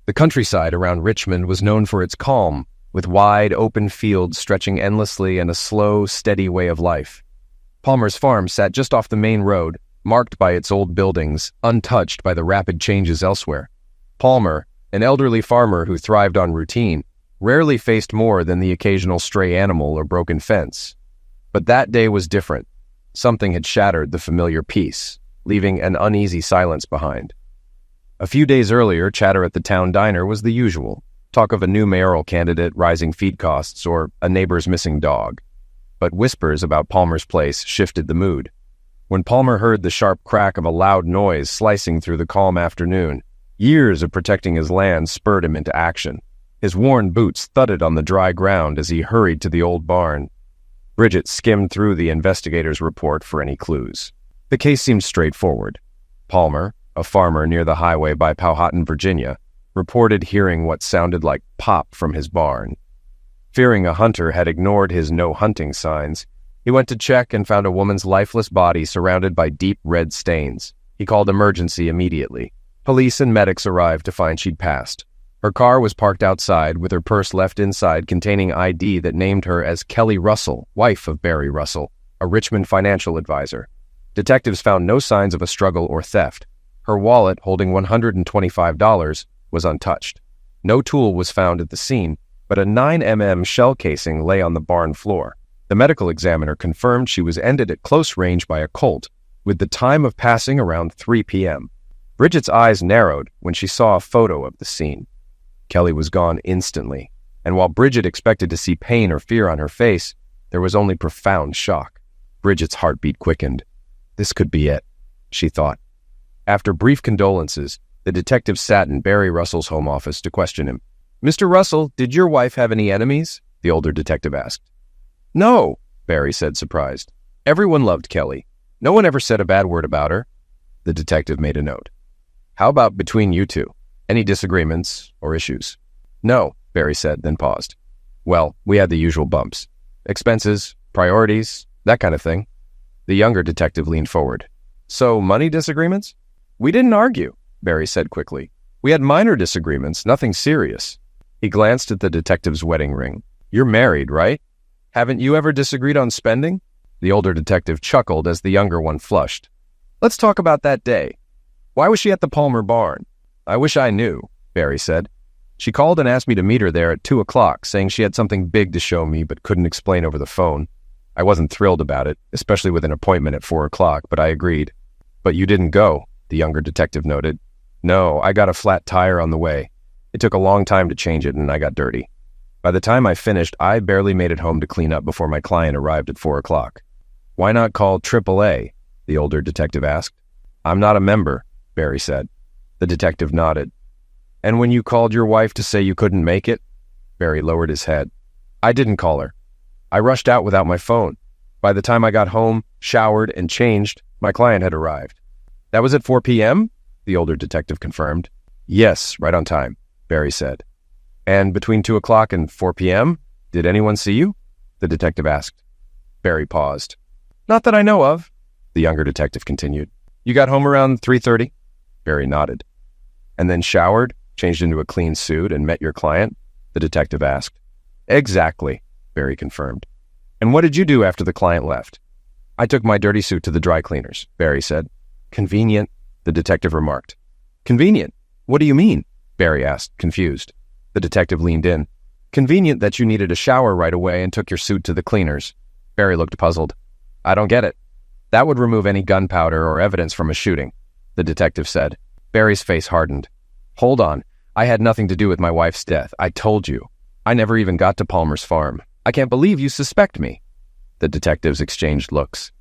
The countryside around Richmond was known for its calm, with wide, open fields stretching endlessly and a slow, steady way of life. Palmer's farm sat just off the main road, marked by its old buildings, untouched by the rapid changes elsewhere. Palmer, an elderly farmer who thrived on routine, rarely faced more than the occasional stray animal or broken fence. But that day was different. Something had shattered the familiar peace, leaving an uneasy silence behind. A few days earlier, chatter at the town diner was the usual. Talk of a new mayoral candidate, rising feed costs, or a neighbor's missing dog. But whispers about Palmer's place shifted the mood. When Palmer heard the sharp crack of a loud noise slicing through the calm afternoon, years of protecting his land spurred him into action. His worn boots thudded on the dry ground as he hurried to the old barn. Bridget skimmed through the investigator's report for any clues. The case seemed straightforward. Palmer, a farmer near the highway by Powhatan, Virginia, reported hearing what sounded like pop from his barn. Fearing a hunter had ignored his no-hunting signs, he went to check and found a woman's lifeless body surrounded by deep red stains. He called emergency immediately. Police and medics arrived to find she'd passed. Her car was parked outside with her purse left inside containing ID that named her as Kelly Russell, wife of Barry Russell, a Richmond financial advisor. Detectives found no signs of a struggle or theft. Her wallet, holding $125, was untouched. No tool was found at the scene, but a 9mm shell casing lay on the barn floor. The medical examiner confirmed she was ended at close range by a Colt, with the time of passing around 3 p.m. Bridget's eyes narrowed when she saw a photo of the scene. Kelly was gone instantly, and while Bridget expected to see pain or fear on her face, there was only profound shock. Bridget's heartbeat quickened. This could be it, she thought. After brief condolences, the detective sat in Barry Russell's home office to question him. "Mr. Russell, did your wife have any enemies?" the older detective asked. "No," Barry said, surprised. "Everyone loved Kelly. No one ever said a bad word about her." The detective made a note. "How about between you two? Any disagreements or issues?" "No," Barry said, then paused. "Well, we had the usual bumps. Expenses, priorities, that kind of thing." The younger detective leaned forward. "So, money disagreements?" "We didn't argue," Barry said quickly. "We had minor disagreements, nothing serious." He glanced at the detective's wedding ring. "You're married, right? Haven't you ever disagreed on spending?" The older detective chuckled as the younger one flushed. "Let's talk about that day. Why was she at the Palmer barn?" "I wish I knew," Barry said. "She called and asked me to meet her there at 2 o'clock, saying she had something big to show me but couldn't explain over the phone. I wasn't thrilled about it, especially with an appointment at 4 o'clock, but I agreed." "But you didn't go," the younger detective noted. "No, I got a flat tire on the way. It took a long time to change it, and I got dirty. By the time I finished, I barely made it home to clean up before my client arrived at 4 o'clock. "Why not call AAA?" the older detective asked. "I'm not a member," Barry said. The detective nodded. "And when you called your wife to say you couldn't make it?" Barry lowered his head. "I didn't call her. I rushed out without my phone. By the time I got home, showered, and changed, my client had arrived." "That was at 4 p.m.? the older detective confirmed. "Yes, right on time," Barry said. "And between 2 o'clock and 4 p.m., did anyone see you?" the detective asked. Barry paused. "Not that I know of," the younger detective continued. "You got home around 3:30? Barry nodded. "And then showered, changed into a clean suit, and met your client?" the detective asked. "Exactly," Barry confirmed. "And what did you do after the client left?" "I took my dirty suit to the dry cleaners," Barry said. "Convenient," the detective remarked. "Convenient? What do you mean?" Barry asked, confused. The detective leaned in. "Convenient that you needed a shower right away and took your suit to the cleaners." Barry looked puzzled. "I don't get it." "That would remove any gunpowder or evidence from a shooting," the detective said. Barry's face hardened. "Hold on. I had nothing to do with my wife's death. I told you. I never even got to Palmer's farm. I can't believe you suspect me." The detectives exchanged looks.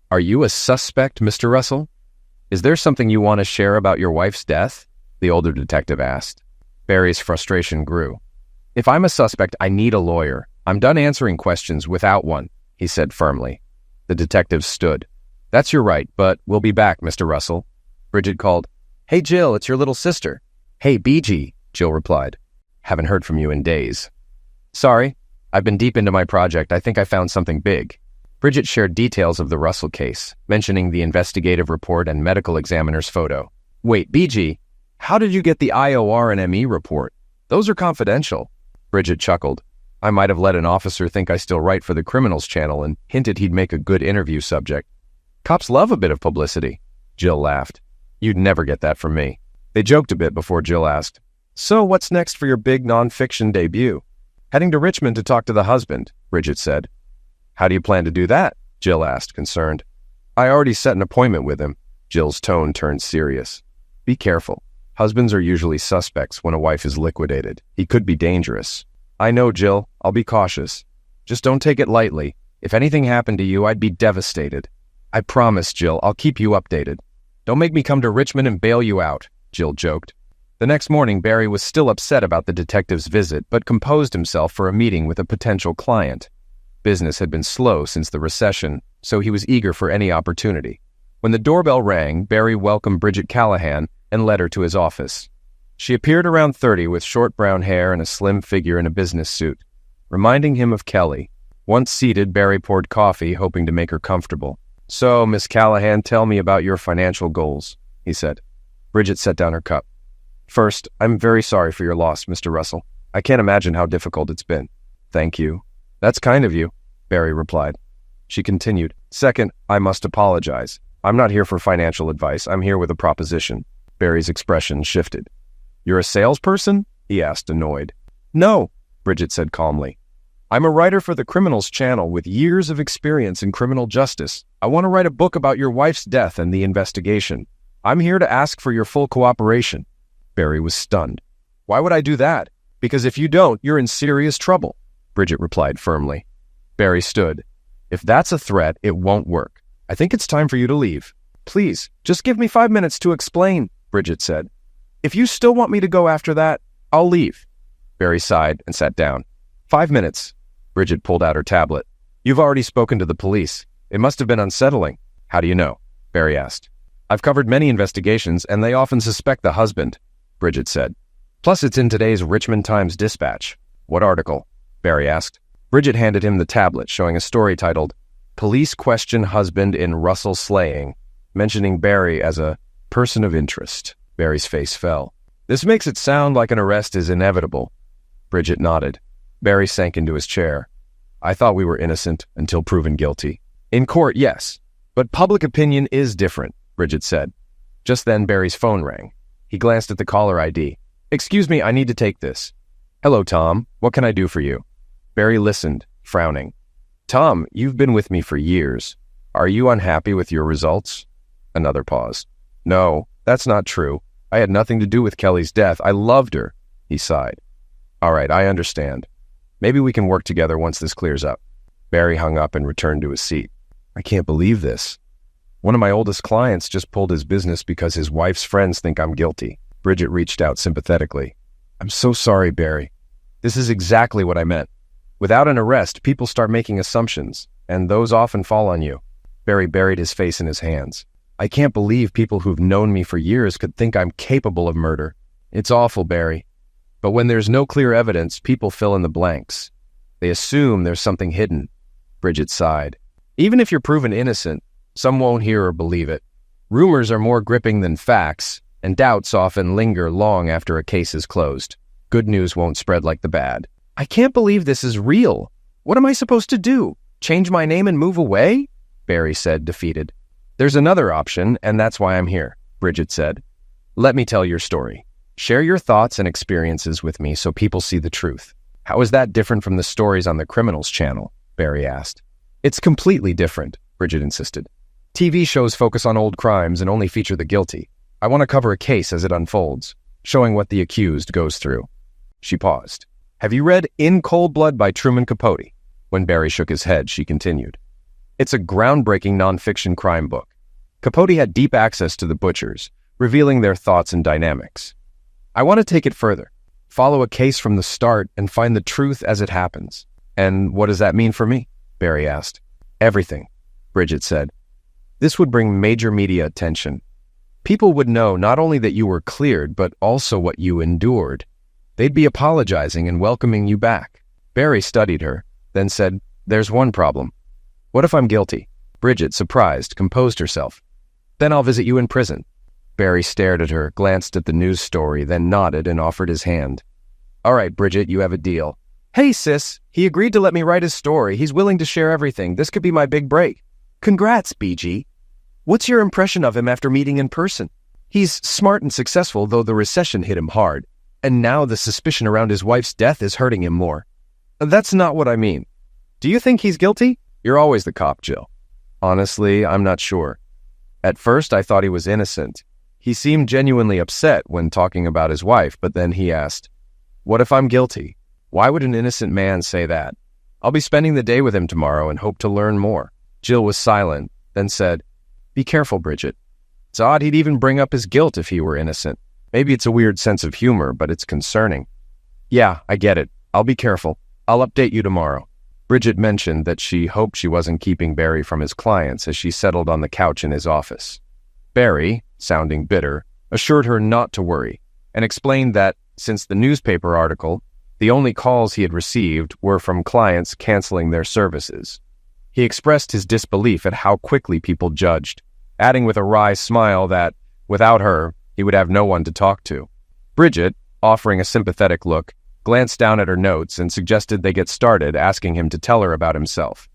"Are you a suspect, Mr. Russell? Is there something you want to share about your wife's death?" the older detective asked. Barry's frustration grew. "If I'm a suspect, I need a lawyer. I'm done answering questions without one," he said firmly. The detective stood. "That's your right, but we'll be back, Mr. Russell." Bridget called. "Hey, Jill, it's your little sister." "Hey, BG," Jill replied. "Haven't heard from you in days." "Sorry, I've been deep into my project. I think I found something big." Bridget shared details of the Russell case, mentioning the investigative report and medical examiner's photo. "Wait, BG, How did you get the IOR and ME report? Those are confidential. Bridget chuckled. I might have let an officer think I still write for the Criminals Channel and hinted he'd make a good interview subject. Cops love a bit of publicity. Jill laughed. You'd never get that from me. They joked a bit before Jill asked, So what's next for your big nonfiction debut? Heading to Richmond to talk to the husband, Bridget said. How do you plan to do that? Jill asked, concerned. I already set an appointment with him. Jill's tone turned serious. Be careful. Husbands are usually suspects when a wife is liquidated. He could be dangerous. I know, Jill. I'll be cautious. Just don't take it lightly. If anything happened to you, I'd be devastated. I promise, Jill, I'll keep you updated. Don't make me come to Richmond and bail you out, Jill joked. The next morning, Barry was still upset about the detective's visit, but composed himself for a meeting with a potential client. Business had been slow since the recession, so he was eager for any opportunity. When the doorbell rang, Barry welcomed Bridget Callahan and led her to his office. She appeared around 30 with short brown hair and a slim figure in a business suit, reminding him of Kelly. Once seated, Barry poured coffee, hoping to make her comfortable. So, Miss Callahan, tell me about your financial goals, he said. Bridget set down her cup. First, I'm very sorry for your loss, Mr. Russell. I can't imagine how difficult it's been. Thank you. That's kind of you, Barry replied. She continued. Second, I must apologize. I'm not here for financial advice. I'm here with a proposition. Barry's expression shifted. You're a salesperson? He asked, annoyed. No, Bridget said calmly. I'm a writer for the Criminals Channel with years of experience in criminal justice. I want to write a book about your wife's death and the investigation. I'm here to ask for your full cooperation. Barry was stunned. Why would I do that? Because if you don't, you're in serious trouble, Bridget replied firmly. Barry stood. If that's a threat, it won't work. I think it's time for you to leave. Please, just give me 5 minutes to explain, Bridget said. If you still want me to go after that, I'll leave. Barry sighed and sat down. 5 minutes. Bridget pulled out her tablet. You've already spoken to the police. It must have been unsettling. How do you know? Barry asked. I've covered many investigations, and they often suspect the husband, Bridget said. Plus, it's in today's Richmond Times-Dispatch. What article? Barry asked. Bridget handed him the tablet, showing a story titled, Police Question Husband in Russell Slaying, mentioning Barry as a person of interest. Barry's face fell. This makes it sound like an arrest is inevitable. Bridget nodded. Barry sank into his chair. I thought we were innocent until proven guilty. In court, yes. But public opinion is different, Bridget said. Just then, Barry's phone rang. He glanced at the caller ID. Excuse me, I need to take this. Hello, Tom. What can I do for you? Barry listened, frowning. Tom, you've been with me for years. Are you unhappy with your results? Another pause. No, that's not true. I had nothing to do with Kelly's death. I loved her. He sighed. All right, I understand. Maybe we can work together once this clears up. Barry hung up and returned to his seat. I can't believe this. One of my oldest clients just pulled his business because his wife's friends think I'm guilty. Bridget reached out sympathetically. I'm so sorry, Barry. This is exactly what I meant. Without an arrest, people start making assumptions, and those often fall on you. Barry buried his face in his hands. I can't believe people who've known me for years could think I'm capable of murder. It's awful, Barry. But when there's no clear evidence, people fill in the blanks. They assume there's something hidden. Bridget sighed. Even if you're proven innocent, some won't hear or believe it. Rumors are more gripping than facts, and doubts often linger long after a case is closed. Good news won't spread like the bad. I can't believe this is real. What am I supposed to do? Change my name and move away? Barry said, defeated. There's another option, and that's why I'm here, Bridget said. Let me tell your story. Share your thoughts and experiences with me so people see the truth. How is that different from the stories on the Criminals Channel? Barry asked. It's completely different, Bridget insisted. TV shows focus on old crimes and only feature the guilty. I want to cover a case as it unfolds, showing what the accused goes through. She paused. Have you read In Cold Blood by Truman Capote? When Barry shook his head, she continued. It's a groundbreaking nonfiction crime book. Capote had deep access to the butchers, revealing their thoughts and dynamics. I want to take it further, follow a case from the start and find the truth as it happens. And what does that mean for me? Barry asked. Everything, Bridget said. This would bring major media attention. People would know not only that you were cleared, but also what you endured. They'd be apologizing and welcoming you back. Barry studied her, then said, There's one problem. What if I'm guilty? Bridget, surprised, composed herself. Then I'll visit you in prison. Barry stared at her, glanced at the news story, then nodded and offered his hand. "All right, Bridget, you have a deal." "Hey, sis, he agreed to let me write his story. He's willing to share everything. This could be my big break." "Congrats, BG. What's your impression of him after meeting in person?" "He's smart and successful, though the recession hit him hard. And now the suspicion around his wife's death is hurting him more." "That's not what I mean. Do you think he's guilty?" "You're always the cop, Jill." "Honestly, I'm not sure. At first, I thought he was innocent. He seemed genuinely upset when talking about his wife, but then he asked, 'What if I'm guilty?' Why would an innocent man say that? I'll be spending the day with him tomorrow and hope to learn more." Jill was silent, then said, "Be careful, Bridget. It's odd he'd even bring up his guilt if he were innocent. Maybe it's a weird sense of humor, but it's concerning." "Yeah, I get it. I'll be careful. I'll update you tomorrow." Bridget mentioned that she hoped she wasn't keeping Barry from his clients as she settled on the couch in his office. Barry, sounding bitter, assured her not to worry and explained that, since the newspaper article, the only calls he had received were from clients canceling their services. He expressed his disbelief at how quickly people judged, adding with a wry smile that, without her, he would have no one to talk to. Bridget, offering a sympathetic look, glanced down at her notes and suggested they get started, asking him to tell her about himself.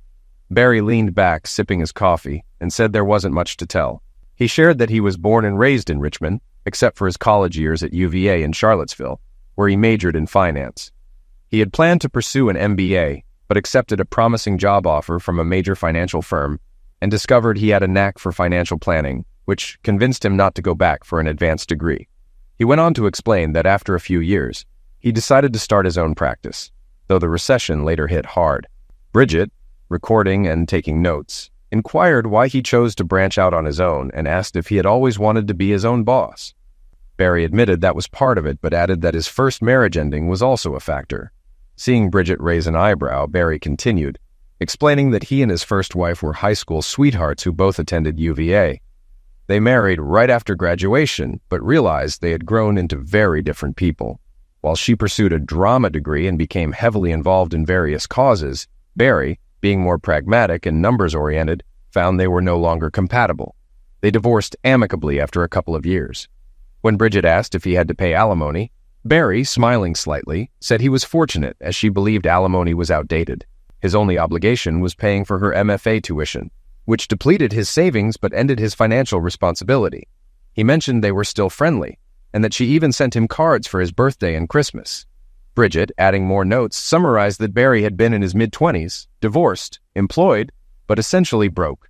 Barry leaned back, sipping his coffee, and said there wasn't much to tell. He shared that he was born and raised in Richmond, except for his college years at UVA in Charlottesville, where he majored in finance. He had planned to pursue an MBA, but accepted a promising job offer from a major financial firm and discovered he had a knack for financial planning, which convinced him not to go back for an advanced degree. He went on to explain that after a few years, he decided to start his own practice, though the recession later hit hard. Bridget, recording and taking notes, inquired why he chose to branch out on his own and asked if he had always wanted to be his own boss. Barry admitted that was part of it, but added that his first marriage ending was also a factor. Seeing Bridget raise an eyebrow, Barry continued, explaining that he and his first wife were high school sweethearts who both attended UVA. They married right after graduation, but realized they had grown into very different people. While she pursued a drama degree and became heavily involved in various causes, Barry, being more pragmatic and numbers-oriented, found they were no longer compatible. They divorced amicably after a couple of years. When Bridget asked if he had to pay alimony, Barry, smiling slightly, said he was fortunate as she believed alimony was outdated. His only obligation was paying for her MFA tuition, which depleted his savings but ended his financial responsibility. He mentioned they were still friendly, and that she even sent him cards for his birthday and Christmas. Bridget, adding more notes, summarized that Barry had been in his mid-20s, divorced, employed, but essentially broke.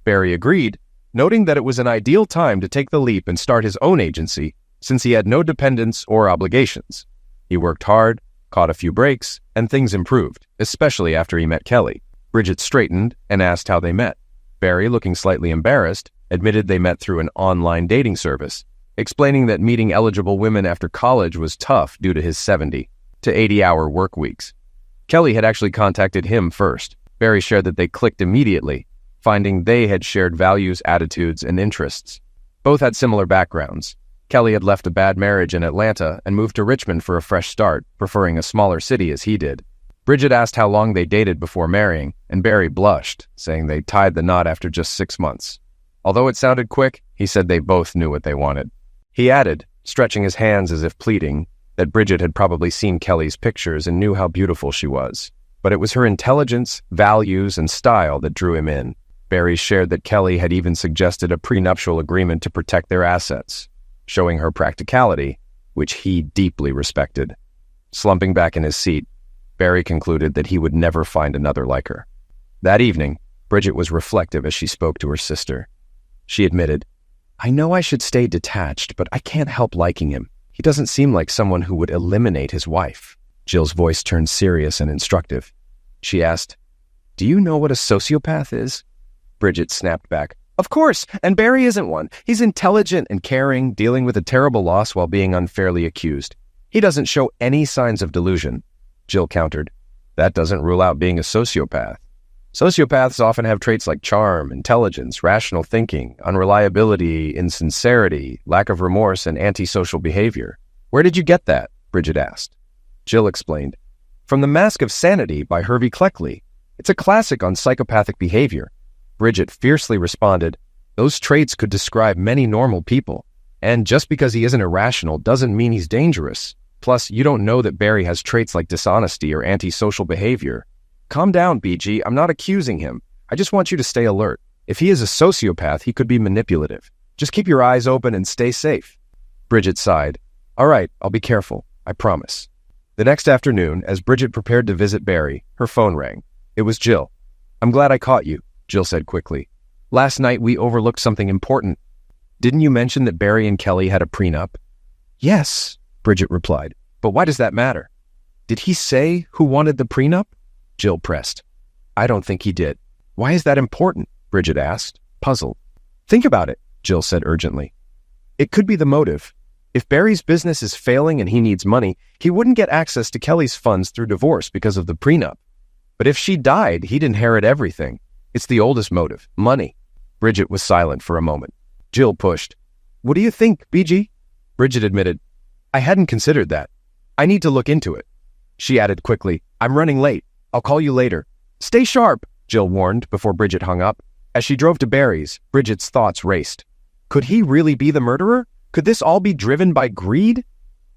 Barry agreed, noting that it was an ideal time to take the leap and start his own agency, since he had no dependents or obligations. He worked hard, caught a few breaks, and things improved, especially after he met Kelly. Bridget straightened and asked how they met. Barry, looking slightly embarrassed, admitted they met through an online dating service, explaining that meeting eligible women after college was tough due to his 70 to 80-hour work weeks. Kelly had actually contacted him first. Barry shared that they clicked immediately, finding they had shared values, attitudes, and interests. Both had similar backgrounds. Kelly had left a bad marriage in Atlanta and moved to Richmond for a fresh start, preferring a smaller city as he did. Bridget asked how long they dated before marrying, and Barry blushed, saying they tied the knot after just 6 months. Although it sounded quick, he said they both knew what they wanted. He added, stretching his hands as if pleading, that Bridget had probably seen Kelly's pictures and knew how beautiful she was. But it was her intelligence, values, and style that drew him in. Barry shared that Kelly had even suggested a prenuptial agreement to protect their assets, showing her practicality, which he deeply respected. Slumping back in his seat, Barry concluded that he would never find another like her. That evening, Bridget was reflective as she spoke to her sister. She admitted, "I know I should stay detached, but I can't help liking him. He doesn't seem like someone who would eliminate his wife." Jill's voice turned serious and instructive. She asked, "Do you know what a sociopath is?" Bridget snapped back, "Of course, and Barry isn't one. He's intelligent and caring, dealing with a terrible loss while being unfairly accused. He doesn't show any signs of delusion." Jill countered, "That doesn't rule out being a sociopath. Sociopaths often have traits like charm, intelligence, rational thinking, unreliability, insincerity, lack of remorse, and antisocial behavior." "Where did you get that?" Bridget asked. Jill explained, "From The Mask of Sanity by Hervey Cleckley. It's a classic on psychopathic behavior." Bridget fiercely responded, "Those traits could describe many normal people. And just because he isn't irrational doesn't mean he's dangerous. Plus, you don't know that Barry has traits like dishonesty or antisocial behavior. Calm down, BG. I'm not accusing him. I just want you to stay alert. If he is a sociopath, he could be manipulative. Just keep your eyes open and stay safe. Bridget sighed. All right, I'll be careful. I promise. The next afternoon, as Bridget prepared to visit Barry, her phone rang. It was Jill. I'm glad I caught you, Jill said quickly. Last night we overlooked something important. Didn't you mention that Barry and Kelly had a prenup? Yes, Bridget replied. But why does that matter? Did he say who wanted the prenup? Jill pressed. I don't think he did. Why is that important? Bridget asked, puzzled. Think about it, Jill said urgently. It could be the motive. If Barry's business is failing and he needs money, he wouldn't get access to Kelly's funds through divorce because of the prenup. But if she died, he'd inherit everything. It's the oldest motive, money. Bridget was silent for a moment. Jill pushed. What do you think, BG? Bridget admitted. I hadn't considered that. I need to look into it. She added quickly, I'm running late. I'll call you later. Stay sharp, Jill warned before Bridget hung up. As she drove to Barry's, Bridget's thoughts raced. Could he really be the murderer? Could this all be driven by greed?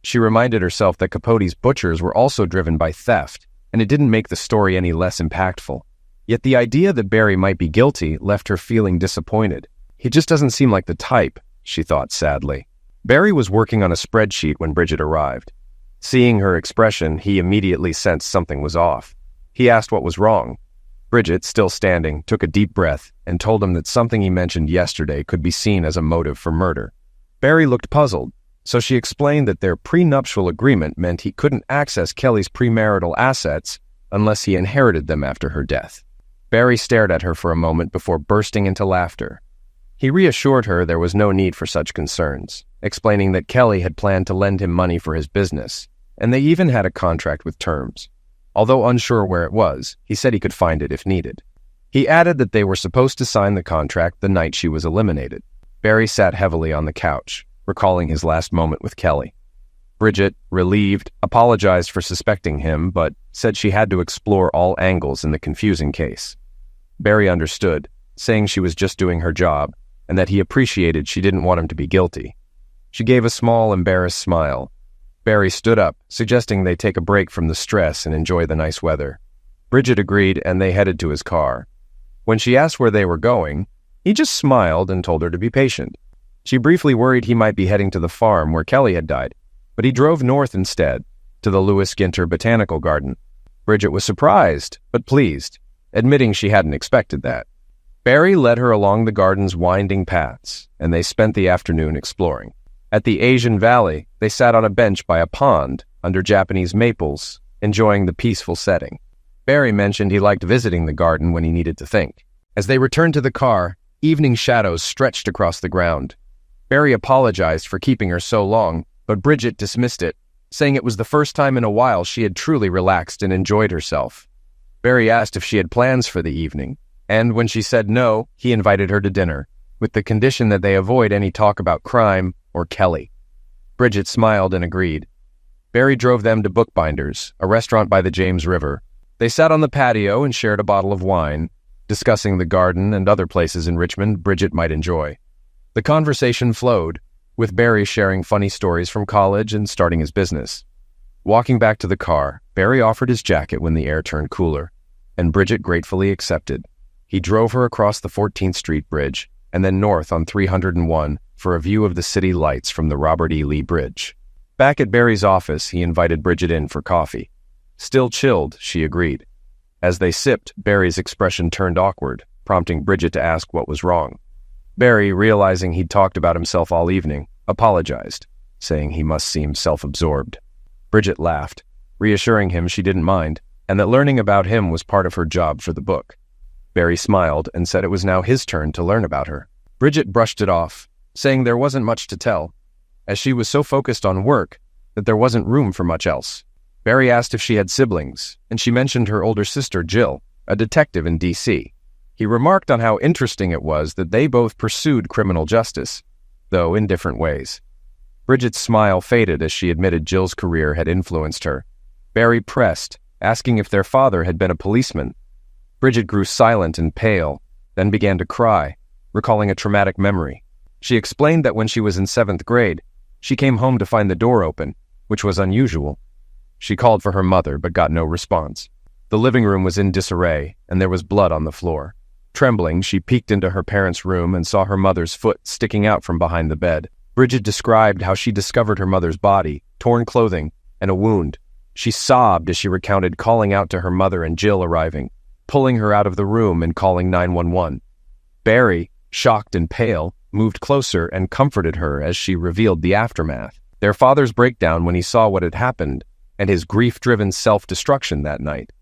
She reminded herself that Capote's butchers were also driven by theft, and it didn't make the story any less impactful. Yet the idea that Barry might be guilty left her feeling disappointed. He just doesn't seem like the type, she thought sadly. Barry was working on a spreadsheet when Bridget arrived. Seeing her expression, he immediately sensed something was off. He asked what was wrong. Bridget, still standing, took a deep breath and told him that something he mentioned yesterday could be seen as a motive for murder. Barry looked puzzled, so she explained that their prenuptial agreement meant he couldn't access Kelly's premarital assets unless he inherited them after her death. Barry stared at her for a moment before bursting into laughter. He reassured her there was no need for such concerns, explaining that Kelly had planned to lend him money for his business, and they even had a contract with terms. Although unsure where it was, he said he could find it if needed. He added that they were supposed to sign the contract the night she was eliminated. Barry sat heavily on the couch, recalling his last moment with Kelly. Bridget, relieved, apologized for suspecting him, but said she had to explore all angles in the confusing case. Barry understood, saying she was just doing her job, and that he appreciated she didn't want him to be guilty. She gave a small, embarrassed smile. Barry stood up, suggesting they take a break from the stress and enjoy the nice weather. Bridget agreed, and they headed to his car. When she asked where they were going, he just smiled and told her to be patient. She briefly worried he might be heading to the farm where Kelly had died, but he drove north instead, to the Lewis Ginter Botanical Garden. Bridget was surprised, but pleased, admitting she hadn't expected that. Barry led her along the garden's winding paths, and they spent the afternoon exploring. At the Asian Valley, they sat on a bench by a pond under Japanese maples, enjoying the peaceful setting. Barry mentioned he liked visiting the garden when he needed to think. As they returned to the car, evening shadows stretched across the ground. Barry apologized for keeping her so long, but Bridget dismissed it, saying it was the first time in a while she had truly relaxed and enjoyed herself. Barry asked if she had plans for the evening, and when she said no, he invited her to dinner, with the condition that they avoid any talk about crime or Kelly. Bridget smiled and agreed. Barry drove them to Bookbinders, a restaurant by the James River. They sat on the patio and shared a bottle of wine, discussing the garden and other places in Richmond Bridget might enjoy. The conversation flowed, with Barry sharing funny stories from college and starting his business. Walking back to the car, Barry offered his jacket when the air turned cooler, and Bridget gratefully accepted. He drove her across the 14th Street Bridge and then north on 301 for a view of the city lights from the Robert E. Lee Bridge. Back at Barry's office, he invited Bridget in for coffee. Still chilled, she agreed. As they sipped, Barry's expression turned awkward, prompting Bridget to ask what was wrong. Barry, realizing he'd talked about himself all evening, apologized, saying he must seem self-absorbed. Bridget laughed, reassuring him she didn't mind, and that learning about him was part of her job for the book. Barry smiled and said it was now his turn to learn about her. Bridget brushed it off, saying there wasn't much to tell, as she was so focused on work that there wasn't room for much else. Barry asked if she had siblings, and she mentioned her older sister, Jill, a detective in D.C. He remarked on how interesting it was that they both pursued criminal justice, though in different ways. Bridget's smile faded as she admitted Jill's career had influenced her. Barry pressed, asking if their father had been a policeman. Bridget grew silent and pale, then began to cry, recalling a traumatic memory. She explained that when she was in 7th grade, she came home to find the door open, which was unusual. She called for her mother but got no response. The living room was in disarray, and there was blood on the floor. Trembling, she peeked into her parents' room and saw her mother's foot sticking out from behind the bed. Bridget described how she discovered her mother's body, torn clothing, and a wound. She sobbed as she recounted calling out to her mother and Jill arriving, pulling her out of the room and calling 911. Barry, shocked and pale, moved closer and comforted her as she revealed the aftermath. Their father's breakdown when he saw what had happened, and his grief-driven self-destruction that night.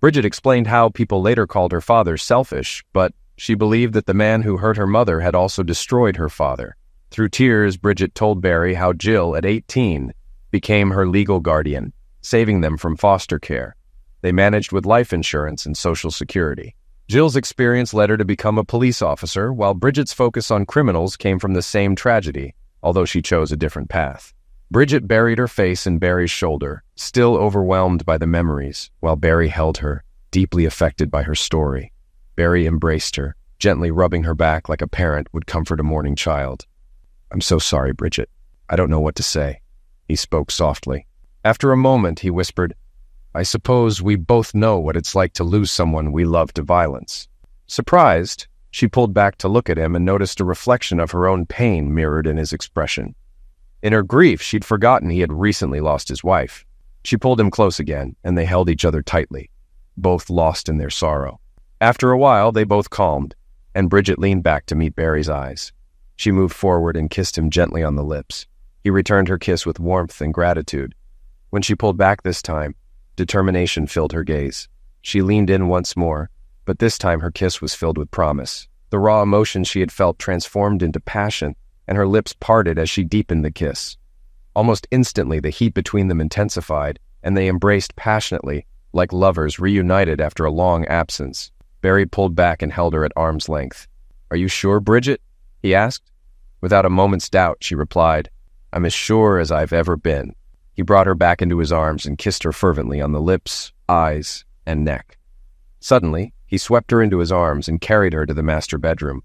Bridget explained how people later called her father selfish, but she believed that the man who hurt her mother had also destroyed her father. Through tears, Bridget told Barry how Jill, at 18, became her legal guardian, saving them from foster care. They managed with life insurance and Social Security. Jill's experience led her to become a police officer, while Bridget's focus on criminals came from the same tragedy, although she chose a different path. Bridget buried her face in Barry's shoulder, still overwhelmed by the memories, while Barry held her, deeply affected by her story. Barry embraced her, gently rubbing her back like a parent would comfort a mourning child. "I'm so sorry, Bridget. I don't know what to say." He spoke softly. After a moment, he whispered, "I suppose we both know what it's like to lose someone we love to violence." Surprised, she pulled back to look at him and noticed a reflection of her own pain mirrored in his expression. In her grief, she'd forgotten he had recently lost his wife. She pulled him close again, and they held each other tightly, both lost in their sorrow. After a while, they both calmed, and Bridget leaned back to meet Barry's eyes. She moved forward and kissed him gently on the lips. He returned her kiss with warmth and gratitude. When she pulled back this time, determination filled her gaze. She leaned in once more, but this time her kiss was filled with promise. The raw emotion she had felt transformed into passion, and her lips parted as she deepened the kiss. Almost instantly, the heat between them intensified, and they embraced passionately, like lovers reunited after a long absence. Barry pulled back and held her at arm's length. "Are you sure, Bridget?" he asked. Without a moment's doubt, she replied, "I'm as sure as I've ever been." He brought her back into his arms and kissed her fervently on the lips, eyes, and neck. Suddenly, he swept her into his arms and carried her to the master bedroom,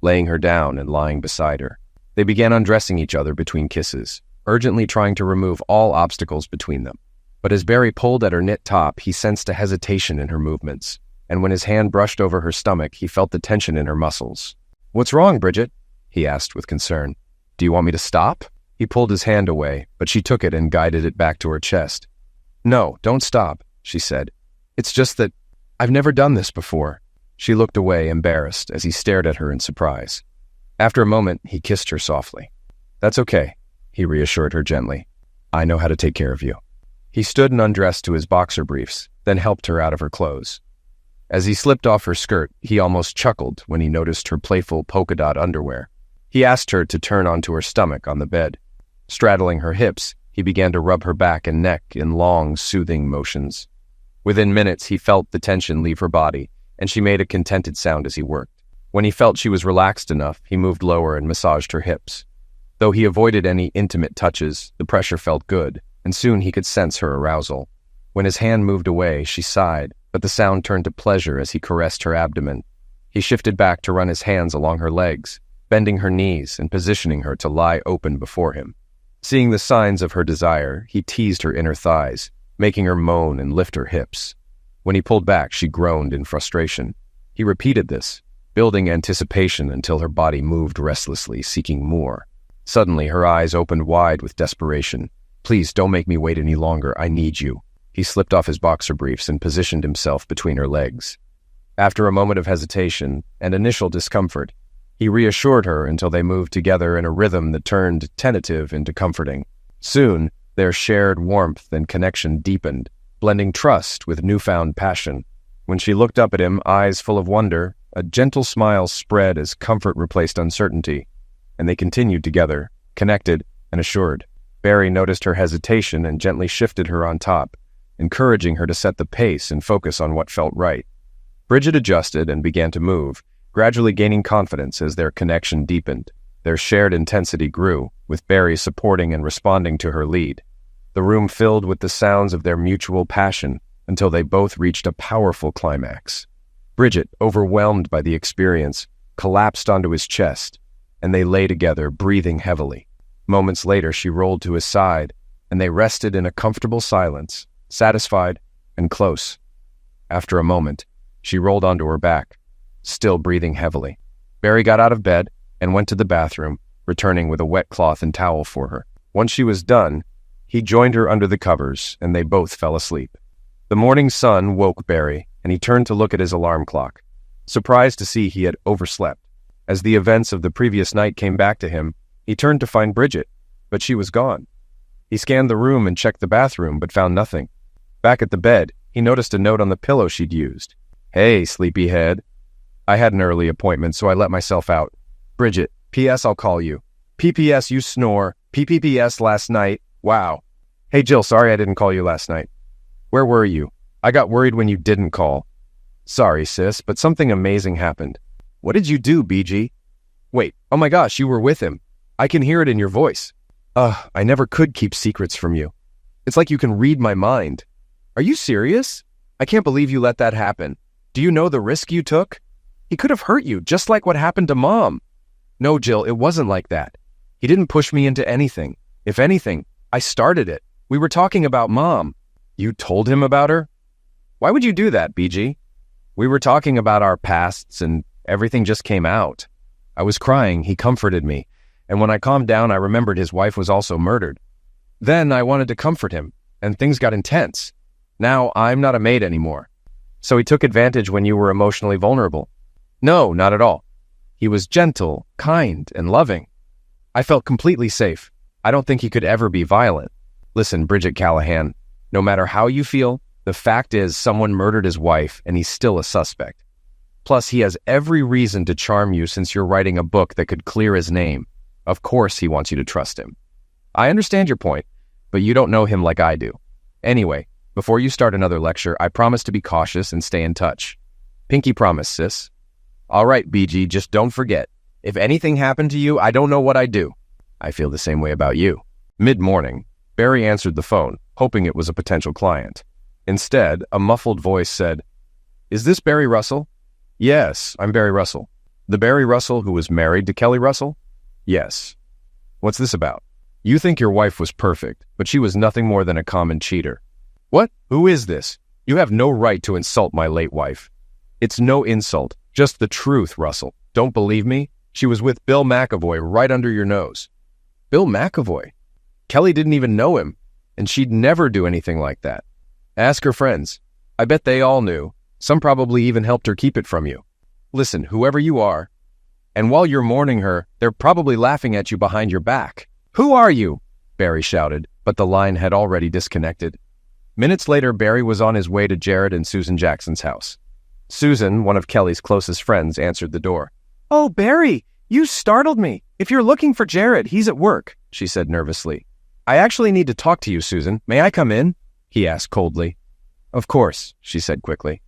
laying her down and lying beside her. They began undressing each other between kisses, urgently trying to remove all obstacles between them. But as Barry pulled at her knit top, he sensed a hesitation in her movements, and when his hand brushed over her stomach, he felt the tension in her muscles. "What's wrong, Bridget?" he asked with concern. "Do you want me to stop?" He pulled his hand away, but she took it and guided it back to her chest. "No, don't stop," she said. "It's just that I've never done this before." She looked away, embarrassed, as he stared at her in surprise. After a moment, he kissed her softly. "That's okay," he reassured her gently. "I know how to take care of you." He stood and undressed to his boxer briefs, then helped her out of her clothes. As he slipped off her skirt, he almost chuckled when he noticed her playful polka-dot underwear. He asked her to turn onto her stomach on the bed. Straddling her hips, he began to rub her back and neck in long, soothing motions. Within minutes, he felt the tension leave her body, and she made a contented sound as he worked. When he felt she was relaxed enough, he moved lower and massaged her hips. Though he avoided any intimate touches, the pressure felt good, and soon he could sense her arousal. When his hand moved away, she sighed, but the sound turned to pleasure as he caressed her abdomen. He shifted back to run his hands along her legs, bending her knees and positioning her to lie open before him. Seeing the signs of her desire, he teased her inner thighs, making her moan and lift her hips. When he pulled back, she groaned in frustration. He repeated this, building anticipation until her body moved restlessly, seeking more. Suddenly, her eyes opened wide with desperation. "Please, don't make me wait any longer. I need you." He slipped off his boxer briefs and positioned himself between her legs. After a moment of hesitation and initial discomfort, he reassured her until they moved together in a rhythm that turned tentative into comforting. Soon, their shared warmth and connection deepened, blending trust with newfound passion. When she looked up at him, eyes full of wonder, a gentle smile spread as comfort replaced uncertainty, and they continued together, connected and assured. Barry noticed her hesitation and gently shifted her on top, encouraging her to set the pace and focus on what felt right. Bridget adjusted and began to move, gradually gaining confidence as their connection deepened. Their shared intensity grew, with Barry supporting and responding to her lead. The room filled with the sounds of their mutual passion until they both reached a powerful climax. Bridget, overwhelmed by the experience, collapsed onto his chest, and they lay together, breathing heavily. Moments later, she rolled to his side, and they rested in a comfortable silence, satisfied and close. After a moment, she rolled onto her back, still breathing heavily. Barry got out of bed and went to the bathroom, returning with a wet cloth and towel for her. Once she was done, he joined her under the covers, and they both fell asleep. The morning sun woke Barry, and he turned to look at his alarm clock, surprised to see he had overslept. As the events of the previous night came back to him, he turned to find Bridget, but she was gone. He scanned the room and checked the bathroom, but found nothing. Back at the bed, he noticed a note on the pillow she'd used. "Hey, sleepyhead. I had an early appointment, so I let myself out. Bridget, P.S. I'll call you. P.P.S. You snore. P.P.P.S. last night. Wow. Hey, Jill, sorry I didn't call you last night. Where were you? I got worried when you didn't call. Sorry, sis, but something amazing happened. What did you do, BG? Wait, oh my gosh, you were with him. I can hear it in your voice. I never could keep secrets from you. It's like you can read my mind. Are you serious? I can't believe you let that happen. Do you know the risk you took? He could have hurt you, just like what happened to Mom. No, Jill, it wasn't like that. He didn't push me into anything. If anything, I started it. We were talking about Mom. You told him about her? Why would you do that, BG? We were talking about our pasts and everything just came out. I was crying, he comforted me, and when I calmed down, I remembered his wife was also murdered. Then I wanted to comfort him, and things got intense. Now I'm not a maid anymore. So he took advantage when you were emotionally vulnerable? No, not at all. He was gentle, kind, and loving. I felt completely safe. I don't think he could ever be violent. Listen, Bridget Callahan, no matter how you feel, the fact is someone murdered his wife and he's still a suspect. Plus, he has every reason to charm you since you're writing a book that could clear his name. Of course he wants you to trust him. I understand your point, but you don't know him like I do. Anyway, before you start another lecture, I promise to be cautious and stay in touch. Pinky promise, sis. All right, BG, just don't forget. If anything happened to you, I don't know what I'd do. I feel the same way about you. Mid-morning, Barry answered the phone, hoping it was a potential client. Instead, a muffled voice said, "Is this Barry Russell?" "Yes, I'm Barry Russell." "The Barry Russell who was married to Kelly Russell?" "Yes." "What's this about?" "You think your wife was perfect, but she was nothing more than a common cheater." "What? Who is this? You have no right to insult my late wife." "It's no insult, just the truth, Russell. Don't believe me? She was with Bill McAvoy right under your nose." "Bill McAvoy? Kelly didn't even know him, and she'd never do anything like that. Ask her friends. I bet they all knew. Some probably even helped her keep it from you. Listen, whoever you are, and while you're mourning her, they're probably laughing at you behind your back." "Who are you?" Barry shouted, but the line had already disconnected. Minutes later, Barry was on his way to Jared and Susan Jackson's house. Susan, one of Kelly's closest friends, answered the door. "Oh, Barry, you startled me. If you're looking for Jared, he's at work," she said nervously. "I actually need to talk to you, Susan. May I come in?" he asked coldly. "Of course," she said quickly.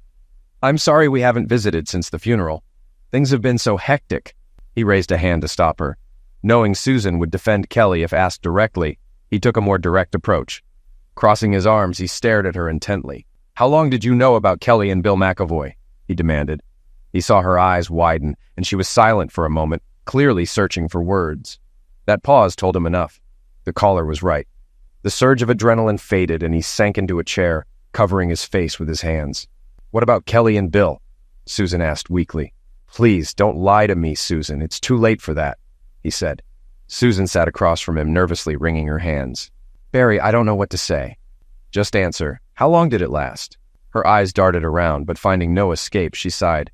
"I'm sorry we haven't visited since the funeral. Things have been so hectic." He raised a hand to stop her. Knowing Susan would defend Kelly if asked directly, he took a more direct approach. Crossing his arms, he stared at her intently. "How long did you know about Kelly and Bill McAvoy?" he demanded. He saw her eyes widen, and she was silent for a moment, clearly searching for words. That pause told him enough. The caller was right. The surge of adrenaline faded, and he sank into a chair, covering his face with his hands. "What about Kelly and Bill?" Susan asked weakly. "Please, don't lie to me, Susan. It's too late for that," he said. Susan sat across from him, nervously wringing her hands. "Barry, I don't know what to say." "Just answer. How long did it last?" Her eyes darted around, but finding no escape, she sighed.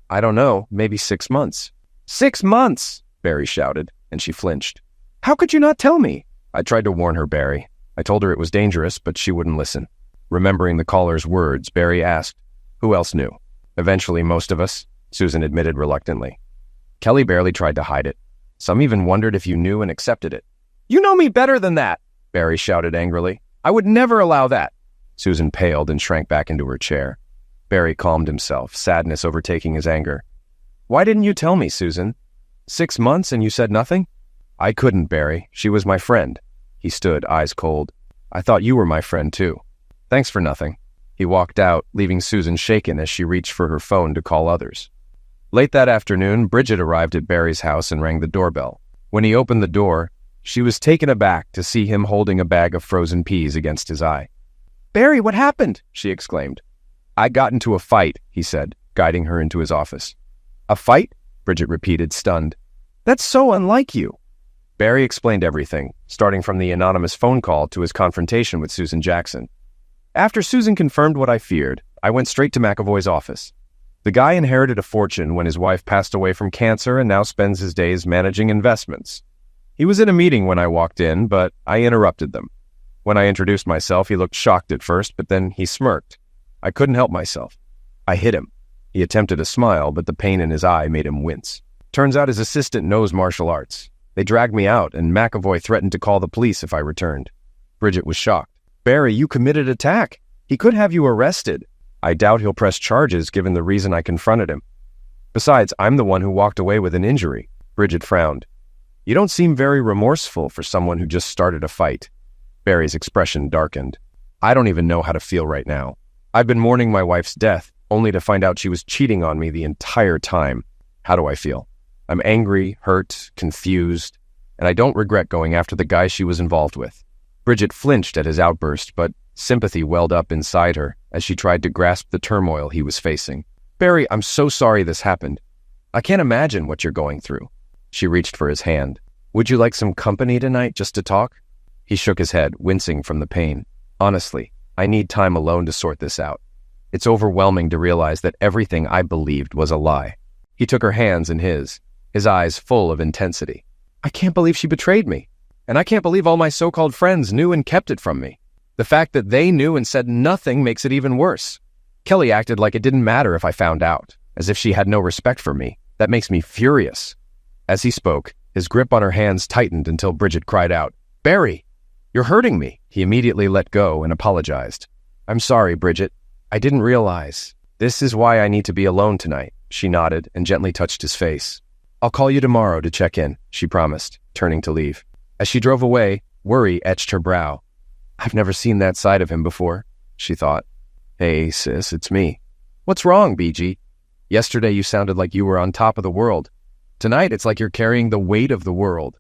"I don't know, maybe 6 months." "6 months!" Barry shouted, and she flinched. "How could you not tell me?" "I tried to warn her, Barry. I told her it was dangerous, but she wouldn't listen." Remembering the caller's words, Barry asked, "Who else knew?" "Eventually, most of us," Susan admitted reluctantly. "Kelly barely tried to hide it. Some even wondered if you knew and accepted it." "You know me better than that!" Barry shouted angrily. "I would never allow that." Susan paled and shrank back into her chair. Barry calmed himself, sadness overtaking his anger. "Why didn't you tell me, Susan? 6 months and you said nothing?" "I couldn't, Barry. She was my friend." He stood, eyes cold. "I thought you were my friend, too." "Thanks for nothing." He walked out, leaving Susan shaken as she reached for her phone to call others. Late that afternoon, Bridget arrived at Barry's house and rang the doorbell. When he opened the door, she was taken aback to see him holding a bag of frozen peas against his eye. "Barry, what happened?" she exclaimed. "I got into a fight," he said, guiding her into his office. "A fight?" Bridget repeated, stunned. "That's so unlike you." Barry explained everything, starting from the anonymous phone call to his confrontation with Susan Jackson. "After Susan confirmed what I feared, I went straight to McAvoy's office. The guy inherited a fortune when his wife passed away from cancer and now spends his days managing investments. He was in a meeting when I walked in, but I interrupted them. When I introduced myself, he looked shocked at first, but then he smirked. I couldn't help myself. I hit him. He attempted a smile, but the pain in his eye made him wince. Turns out his assistant knows martial arts. They dragged me out, and McAvoy threatened to call the police if I returned." Bridget was shocked. "Barry, you committed attack. He could have you arrested." "I doubt he'll press charges given the reason I confronted him. Besides, I'm the one who walked away with an injury." Bridget frowned. "You don't seem very remorseful for someone who just started a fight." Barry's expression darkened. "I don't even know how to feel right now. I've been mourning my wife's death, only to find out she was cheating on me the entire time. How do I feel? I'm angry, hurt, confused, and I don't regret going after the guy she was involved with." Bridget flinched at his outburst, but sympathy welled up inside her as she tried to grasp the turmoil he was facing. "Barry, I'm so sorry this happened. I can't imagine what you're going through." She reached for his hand. "Would you like some company tonight just to talk?" He shook his head, wincing from the pain. "Honestly, I need time alone to sort this out. It's overwhelming to realize that everything I believed was a lie." He took her hands in his eyes full of intensity. "I can't believe she betrayed me. And I can't believe all my so-called friends knew and kept it from me. The fact that they knew and said nothing makes it even worse. Kelly acted like it didn't matter if I found out, as if she had no respect for me. That makes me furious." As he spoke, his grip on her hands tightened until Bridget cried out, "Barry, you're hurting me." He immediately let go and apologized. "I'm sorry, Bridget. I didn't realize. This is why I need to be alone tonight." She nodded and gently touched his face. "I'll call you tomorrow to check in," she promised, turning to leave. As she drove away, worry etched her brow. "I've never seen that side of him before," she thought. "Hey, sis, it's me." "What's wrong, BG? Yesterday you sounded like you were on top of the world. Tonight it's like you're carrying the weight of the world.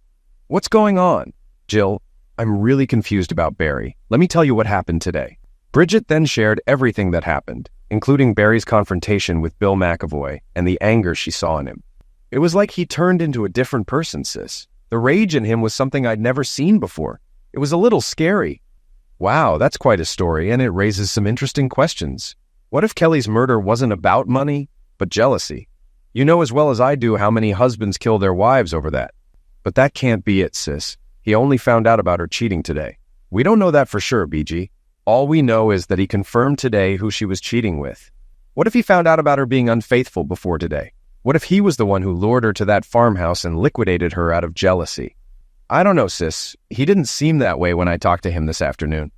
What's going on?" "Jill, I'm really confused about Barry. Let me tell you what happened today." Bridget then shared everything that happened, including Barry's confrontation with Bill McAvoy and the anger she saw in him. "It was like he turned into a different person, sis. The rage in him was something I'd never seen before. It was a little scary." "Wow, that's quite a story, and it raises some interesting questions. What if Kelly's murder wasn't about money, but jealousy? You know as well as I do how many husbands kill their wives over that." "But that can't be it, sis. He only found out about her cheating today." "We don't know that for sure, BG. All we know is that he confirmed today who she was cheating with. What if he found out about her being unfaithful before today? What if he was the one who lured her to that farmhouse and liquidated her out of jealousy?" "I don't know, sis. He didn't seem that way when I talked to him this afternoon."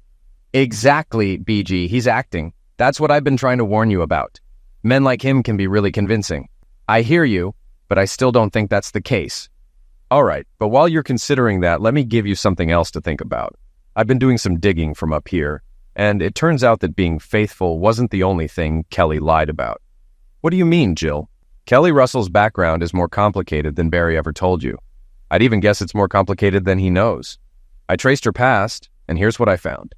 "Exactly, BG. He's acting. That's what I've been trying to warn you about. Men like him can be really convincing." "I hear you, but I still don't think that's the case." "All right, but while you're considering that, let me give you something else to think about. I've been doing some digging from up here, and it turns out that being faithful wasn't the only thing Kelly lied about." "What do you mean, Jill?" "Kelly Russell's background is more complicated than Barry ever told you. I'd even guess it's more complicated than he knows. I traced her past, and here's what I found.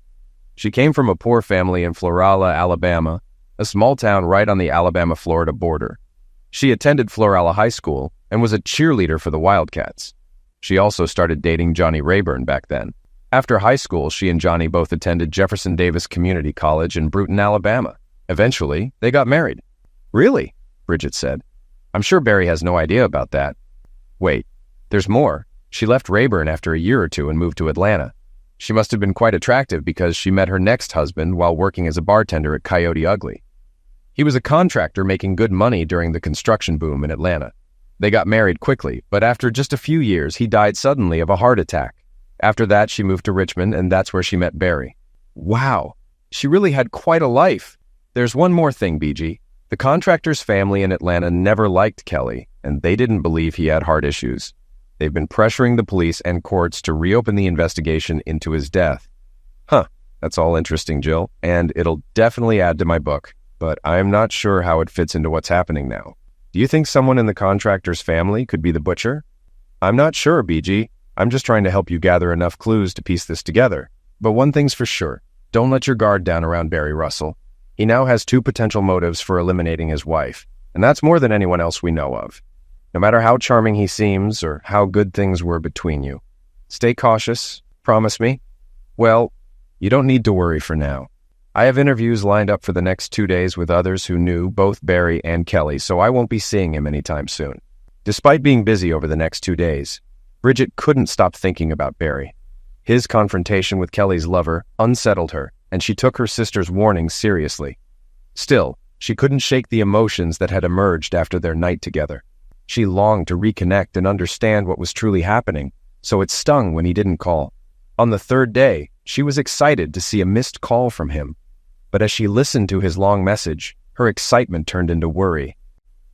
She came from a poor family in Florala, Alabama, a small town right on the Alabama-Florida border. She attended Florala High School and was a cheerleader for the Wildcats. She also started dating Johnny Rayburn back then. After high school, she and Johnny both attended Jefferson Davis Community College in Brewton, Alabama. Eventually, they got married." "Really?" Bridget said. "I'm sure Barry has no idea about that." "Wait, there's more. She left Rayburn after a year or two and moved to Atlanta. She must have been quite attractive because she met her next husband while working as a bartender at Coyote Ugly. He was a contractor making good money during the construction boom in Atlanta. They got married quickly, but after just a few years, he died suddenly of a heart attack. After that, she moved to Richmond, and that's where she met Barry." "Wow, she really had quite a life." "There's one more thing, BG. The contractor's family in Atlanta never liked Kelly, and they didn't believe he had heart issues. They've been pressuring the police and courts to reopen the investigation into his death." "Huh, that's all interesting, Jill, and it'll definitely add to my book, but I'm not sure how it fits into what's happening now." Do you think someone in the contractor's family could be the butcher? I'm not sure, BG. I'm just trying to help you gather enough clues to piece this together. But one thing's for sure. Don't let your guard down around Barry Russell. He now has two potential motives for eliminating his wife, and that's more than anyone else we know of. No matter how charming he seems or how good things were between you. Stay cautious. Promise me? Well, you don't need to worry for now. I have interviews lined up for the next 2 days with others who knew both Barry and Kelly, so I won't be seeing him anytime soon. Despite being busy over the next 2 days, Bridget couldn't stop thinking about Barry. His confrontation with Kelly's lover unsettled her, and she took her sister's warnings seriously. Still, she couldn't shake the emotions that had emerged after their night together. She longed to reconnect and understand what was truly happening, so it stung when he didn't call. On the third day, she was excited to see a missed call from him. But as she listened to his long message, her excitement turned into worry.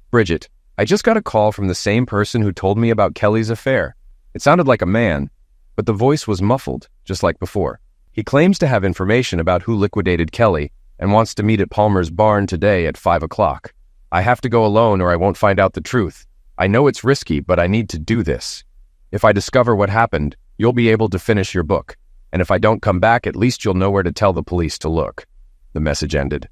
Bridget, I just got a call from the same person who told me about Kelly's affair. It sounded like a man, but the voice was muffled, just like before. He claims to have information about who liquidated Kelly and wants to meet at Palmer's barn today at 5 o'clock. I have to go alone or I won't find out the truth. I know it's risky, but I need to do this. If I discover what happened, you'll be able to finish your book. And if I don't come back, at least you'll know where to tell the police to look. The message ended.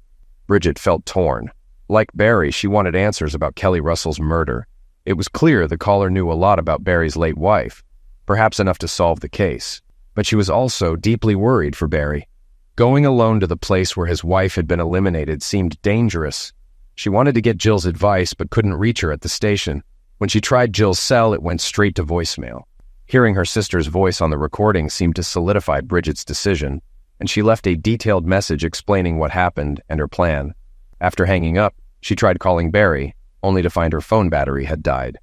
Bridget felt torn. Like Barry, she wanted answers about Kelly Russell's murder. It was clear the caller knew a lot about Barry's late wife, perhaps enough to solve the case. But she was also deeply worried for Barry. Going alone to the place where his wife had been eliminated seemed dangerous. She wanted to get Jill's advice but couldn't reach her at the station. When she tried Jill's cell, it went straight to voicemail. Hearing her sister's voice on the recording seemed to solidify Bridget's decision, and she left a detailed message explaining what happened and her plan. After hanging up, she tried calling Barry, only to find her phone battery had died.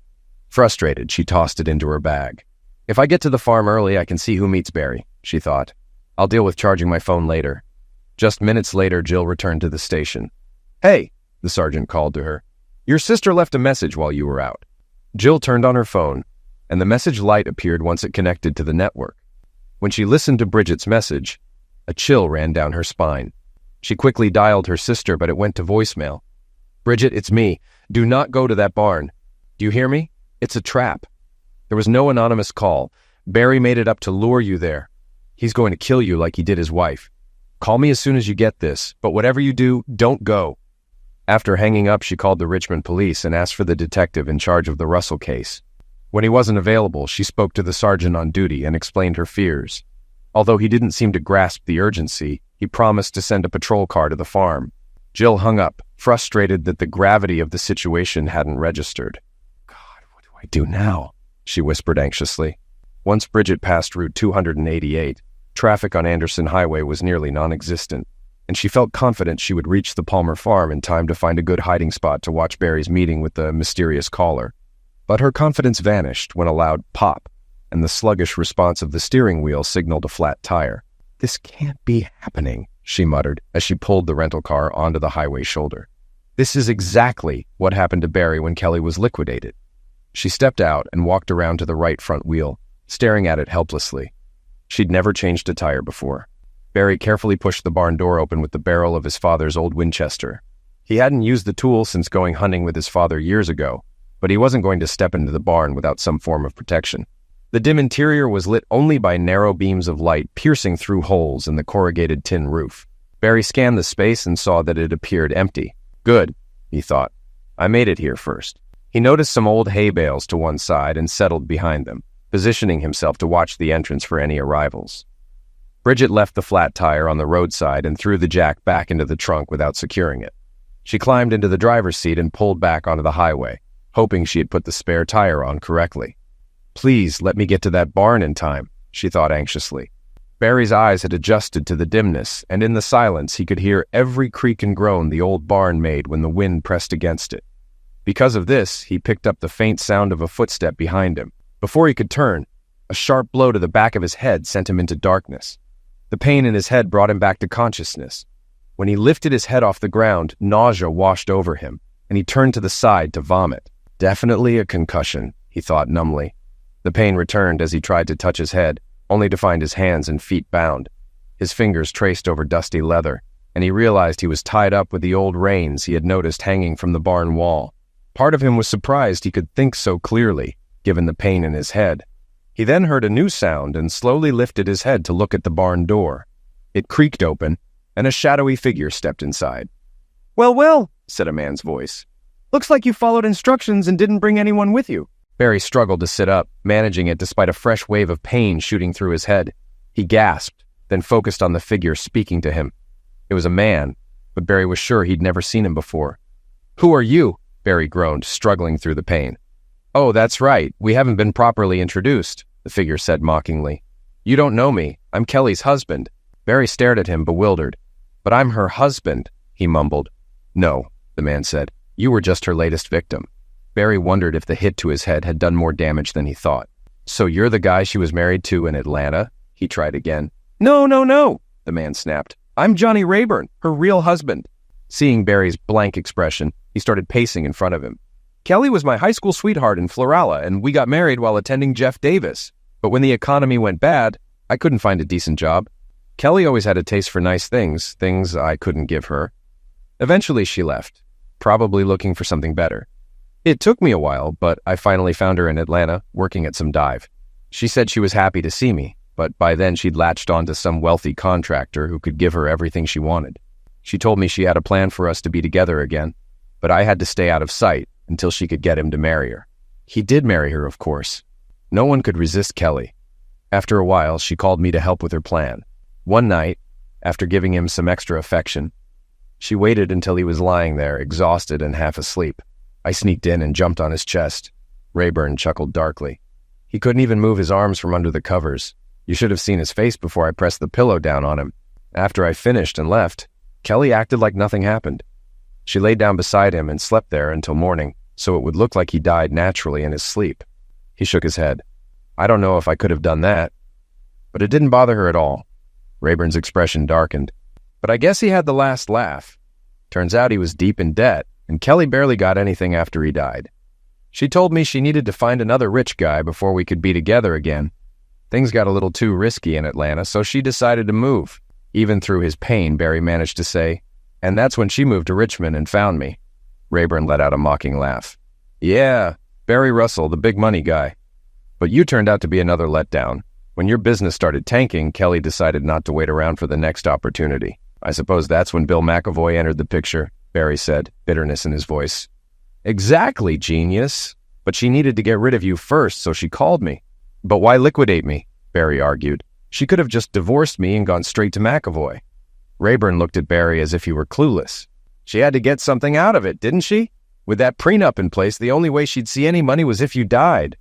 Frustrated, she tossed it into her bag. If I get to the farm early, I can see who meets Barry, she thought. I'll deal with charging my phone later. Just minutes later, Jill returned to the station. Hey, the sergeant called to her. Your sister left a message while you were out. Jill turned on her phone, and the message light appeared once it connected to the network. When she listened to Bridget's message, a chill ran down her spine. She quickly dialed her sister, but it went to voicemail. Bridget, it's me. Do not go to that barn. Do you hear me? It's a trap. There was no anonymous call. Barry made it up to lure you there. He's going to kill you like he did his wife. Call me as soon as you get this, but whatever you do, don't go. After hanging up, she called the Richmond police and asked for the detective in charge of the Russell case. When he wasn't available, she spoke to the sergeant on duty and explained her fears. Although he didn't seem to grasp the urgency, he promised to send a patrol car to the farm. Jill hung up, frustrated that the gravity of the situation hadn't registered. God, what do I do now? She whispered anxiously. Once Bridget passed Route 288, traffic on Anderson Highway was nearly non-existent, and she felt confident she would reach the Palmer farm in time to find a good hiding spot to watch Barry's meeting with the mysterious caller. But her confidence vanished when a loud pop, and the sluggish response of the steering wheel signaled a flat tire. This can't be happening, she muttered as she pulled the rental car onto the highway shoulder. This is exactly what happened to Barry when Kelly was liquidated. She stepped out and walked around to the right front wheel, staring at it helplessly. She'd never changed a tire before. Barry carefully pushed the barn door open with the barrel of his father's old Winchester. He hadn't used the tool since going hunting with his father years ago, but he wasn't going to step into the barn without some form of protection. The dim interior was lit only by narrow beams of light piercing through holes in the corrugated tin roof. Barry scanned the space and saw that it appeared empty. Good, he thought. I made it here first. He noticed some old hay bales to one side and settled behind them, positioning himself to watch the entrance for any arrivals. Bridget left the flat tire on the roadside and threw the jack back into the trunk without securing it. She climbed into the driver's seat and pulled back onto the highway, hoping she had put the spare tire on correctly. Please let me get to that barn in time, she thought anxiously. Barry's eyes had adjusted to the dimness, and in the silence he could hear every creak and groan the old barn made when the wind pressed against it. Because of this, he picked up the faint sound of a footstep behind him. Before he could turn, a sharp blow to the back of his head sent him into darkness. The pain in his head brought him back to consciousness. When he lifted his head off the ground, nausea washed over him, and he turned to the side to vomit. Definitely a concussion, he thought numbly. The pain returned as he tried to touch his head, only to find his hands and feet bound. His fingers traced over dusty leather, and he realized he was tied up with the old reins he had noticed hanging from the barn wall. Part of him was surprised he could think so clearly, given the pain in his head. He then heard a new sound and slowly lifted his head to look at the barn door. It creaked open, and a shadowy figure stepped inside. "Well, well," said a man's voice. "Looks like you followed instructions and didn't bring anyone with you." Barry struggled to sit up, managing it despite a fresh wave of pain shooting through his head. He gasped, then focused on the figure speaking to him. It was a man, but Barry was sure he'd never seen him before. "Who are you?" Barry groaned, struggling through the pain. "Oh, that's right. We haven't been properly introduced," the figure said mockingly. "You don't know me. I'm Kelly's husband." Barry stared at him, bewildered. "But I'm her husband," he mumbled. "No," the man said. "You were just her latest victim." Barry wondered if the hit to his head had done more damage than he thought. "So you're the guy she was married to in Atlanta?" He tried again. No, the man snapped. "I'm Johnny Rayburn, her real husband." Seeing Barry's blank expression, he started pacing in front of him. "Kelly was my high school sweetheart in Florala, and we got married while attending Jeff Davis. But when the economy went bad, I couldn't find a decent job. Kelly always had a taste for nice things I couldn't give her. Eventually she left, probably looking for something better. It took me a while, but I finally found her in Atlanta, working at some dive. She said she was happy to see me, but by then she'd latched onto some wealthy contractor who could give her everything she wanted. She told me she had a plan for us to be together again, but I had to stay out of sight until she could get him to marry her. He did marry her, of course. No one could resist Kelly. After a while, she called me to help with her plan. One night, after giving him some extra affection, she waited until he was lying there, exhausted and half asleep. I sneaked in and jumped on his chest. Rayburn chuckled darkly. He couldn't even move his arms from under the covers. You should have seen his face before I pressed the pillow down on him. After I finished and left, Kelly acted like nothing happened. She laid down beside him and slept there until morning, so it would look like he died naturally in his sleep. He shook his head. I don't know if I could have done that. But it didn't bother her at all. Rayburn's expression darkened. But I guess he had the last laugh. Turns out he was deep in debt, and Kelly barely got anything after he died. She told me she needed to find another rich guy before we could be together again. Things got a little too risky in Atlanta, so she decided to move. Even through his pain, Barry managed to say, and that's when she moved to Richmond and found me. Rayburn let out a mocking laugh. Yeah, Barry Russell, the big money guy. But you turned out to be another letdown. When your business started tanking, Kelly decided not to wait around for the next opportunity. I suppose that's when Bill McAvoy entered the picture, Barry said, bitterness in his voice. Exactly, genius. But she needed to get rid of you first, so she called me. But why liquidate me? Barry argued. She could have just divorced me and gone straight to McAvoy. Rayburn looked at Barry as if he were clueless. She had to get something out of it, didn't she? With that prenup in place, the only way she'd see any money was if you died.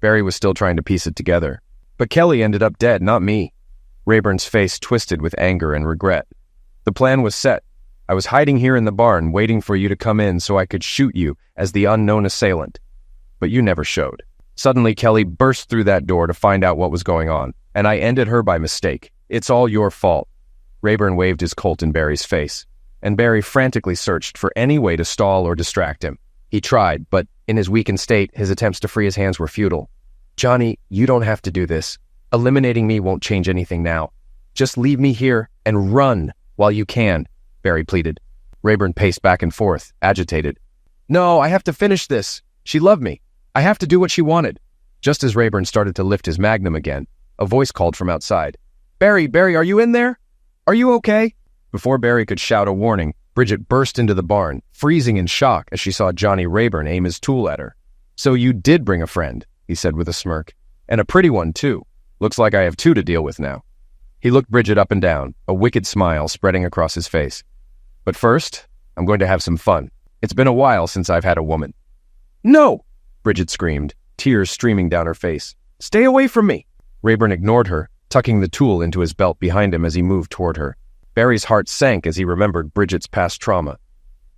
Barry was still trying to piece it together. But Kelly ended up dead, not me. Rayburn's face twisted with anger and regret. The plan was set. I was hiding here in the barn, waiting for you to come in so I could shoot you as the unknown assailant. But you never showed. Suddenly, Kelly burst through that door to find out what was going on, and I ended her by mistake. It's all your fault. Rayburn waved his Colt in Barry's face, and Barry frantically searched for any way to stall or distract him. He tried, but in his weakened state, his attempts to free his hands were futile. Johnny, you don't have to do this. Eliminating me won't change anything now. Just leave me here and run while you can, Barry pleaded. Rayburn paced back and forth, agitated. No, I have to finish this. She loved me. I have to do what she wanted. Just as Rayburn started to lift his magnum again, a voice called from outside. Barry, are you in there? Are you okay? Before Barry could shout a warning, Bridget burst into the barn, freezing in shock as she saw Johnny Rayburn aim his tool at her. So you did bring a friend, he said with a smirk. And a pretty one, too. Looks like I have two to deal with now. He looked Bridget up and down, a wicked smile spreading across his face. But first, I'm going to have some fun. It's been a while since I've had a woman. No! Bridget screamed, tears streaming down her face. Stay away from me! Rayburn ignored her, tucking the tool into his belt behind him as he moved toward her. Barry's heart sank as he remembered Bridget's past trauma.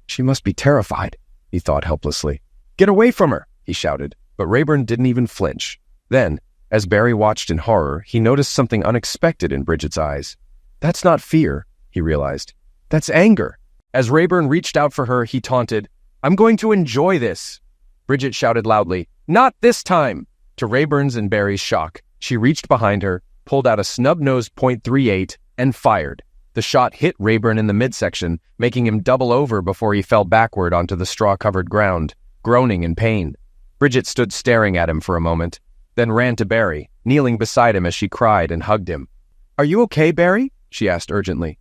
She must be terrified, he thought helplessly. Get away from her, he shouted, but Rayburn didn't even flinch. Then, as Barry watched in horror, he noticed something unexpected in Bridget's eyes. That's not fear, he realized. That's anger. As Rayburn reached out for her, he taunted, I'm going to enjoy this. Bridget shouted loudly, Not this time! To Rayburn's and Barry's shock, she reached behind her, pulled out a snub-nosed .38, and fired. The shot hit Rayburn in the midsection, making him double over before he fell backward onto the straw-covered ground. groaning in pain. Bridget stood staring at him for a moment, then ran to Barry, kneeling beside him as she cried and hugged him. "Are you okay, Barry?" she asked urgently.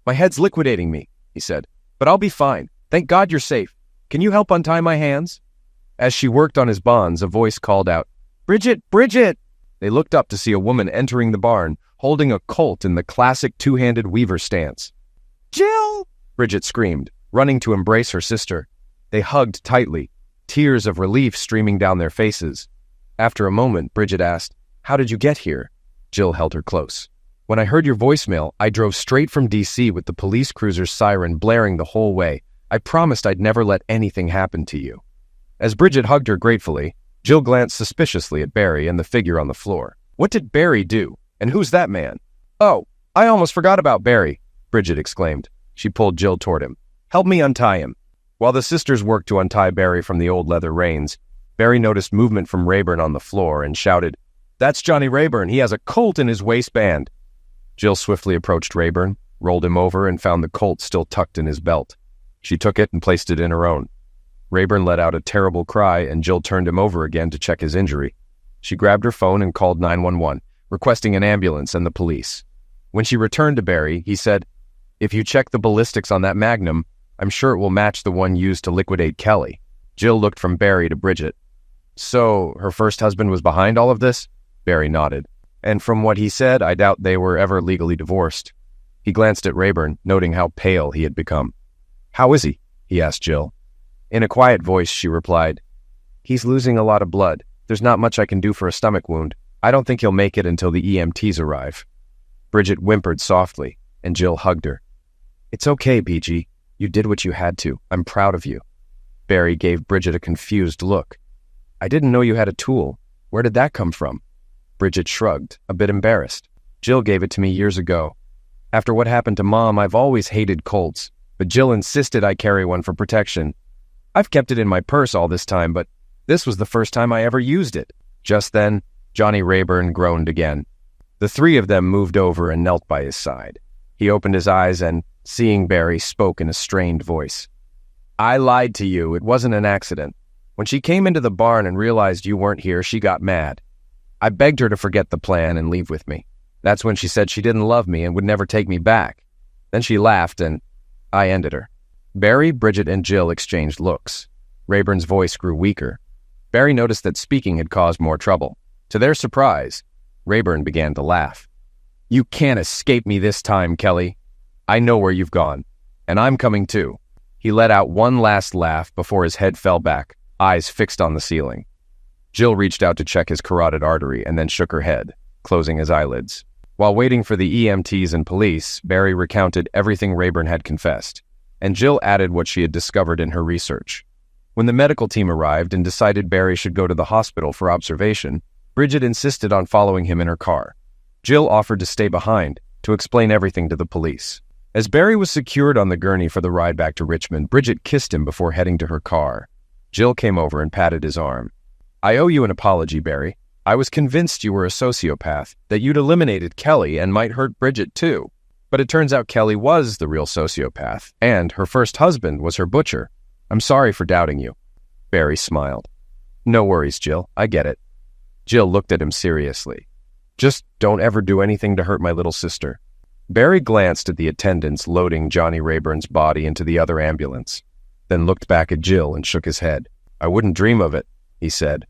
"My head's liquidating me," he said, "but I'll be fine. Thank God you're safe. Can you help untie my hands?" As she worked on his bonds, a voice called out, "Bridget! Bridget!" They looked up to see a woman entering the barn, holding a colt in the classic two-handed weaver stance. "Jill!" Bridget screamed, running to embrace her sister. They hugged tightly, tears of relief streaming down their faces. After a moment, Bridget asked, "How did you get here?" Jill held her close. "When I heard your voicemail, I drove straight from D.C. with the police cruiser's siren blaring the whole way. I promised I'd never let anything happen to you." As Bridget hugged her gratefully, Jill glanced suspiciously at Barry and the figure on the floor. "What did Barry do? And who's that man?" "Oh, I almost forgot about Barry," Bridget exclaimed. She pulled Jill toward him. "Help me untie him." While the sisters worked to untie Barry from the old leather reins, Barry noticed movement from Rayburn on the floor and shouted, "That's Johnny Rayburn. He has a Colt in his waistband." Jill swiftly approached Rayburn, rolled him over, and found the Colt still tucked in his belt. She took it and placed it in her own. Rayburn let out a terrible cry, and Jill turned him over again to check his injury. She grabbed her phone and called 911, requesting an ambulance and the police. When she returned to Barry, he said, "If you check the ballistics on that Magnum, I'm sure it will match the one used to liquidate Kelly." Jill looked from Barry to Bridget. "So, her first husband was behind all of this?" Barry nodded. "And from what he said, I doubt they were ever legally divorced." He glanced at Rayburn, noting how pale he had become. "How is he?" he asked Jill. In a quiet voice, she replied, "He's losing a lot of blood. There's not much I can do for a stomach wound. I don't think he'll make it until the EMTs arrive." Bridget whimpered softly, and Jill hugged her. "It's okay, BG. You did what you had to. I'm proud of you." Barry gave Bridget a confused look. "I didn't know you had a tool. Where did that come from?" Bridget shrugged, a bit embarrassed. "Jill gave it to me years ago. After what happened to Mom, I've always hated Colts, but Jill insisted I carry one for protection. I've kept it in my purse all this time, but this was the first time I ever used it." Just then, Johnny Rayburn groaned again. The three of them moved over and knelt by his side. He opened his eyes and, seeing Barry, spoke in a strained voice. "I lied to you. It wasn't an accident. When she came into the barn and realized you weren't here, she got mad. I begged her to forget the plan and leave with me. That's when she said she didn't love me and would never take me back. Then she laughed and I ended her." Barry, Bridget, and Jill exchanged looks. Rayburn's voice grew weaker. Barry noticed that speaking had caused more trouble. To their surprise, Rayburn began to laugh. "You can't escape me this time, Kelly. I know where you've gone, and I'm coming too." He let out one last laugh before his head fell back, eyes fixed on the ceiling. Jill reached out to check his carotid artery and then shook her head, closing his eyelids. While waiting for the EMTs and police, Barry recounted everything Rayburn had confessed, and Jill added what she had discovered in her research. When the medical team arrived and decided Barry should go to the hospital for observation, Bridget insisted on following him in her car. Jill offered to stay behind to explain everything to the police. As Barry was secured on the gurney for the ride back to Richmond, Bridget kissed him before heading to her car. Jill came over and patted his arm. "I owe you an apology, Barry. I was convinced you were a sociopath, that you'd eliminated Kelly and might hurt Bridget too. But it turns out Kelly was the real sociopath, and her first husband was her butcher. I'm sorry for doubting you." Barry smiled. "No worries, Jill. I get it." Jill looked at him seriously. "Just don't ever do anything to hurt my little sister." Barry glanced at the attendants loading Johnny Rayburn's body into the other ambulance, then looked back at Jill and shook his head. "I wouldn't dream of it," he said.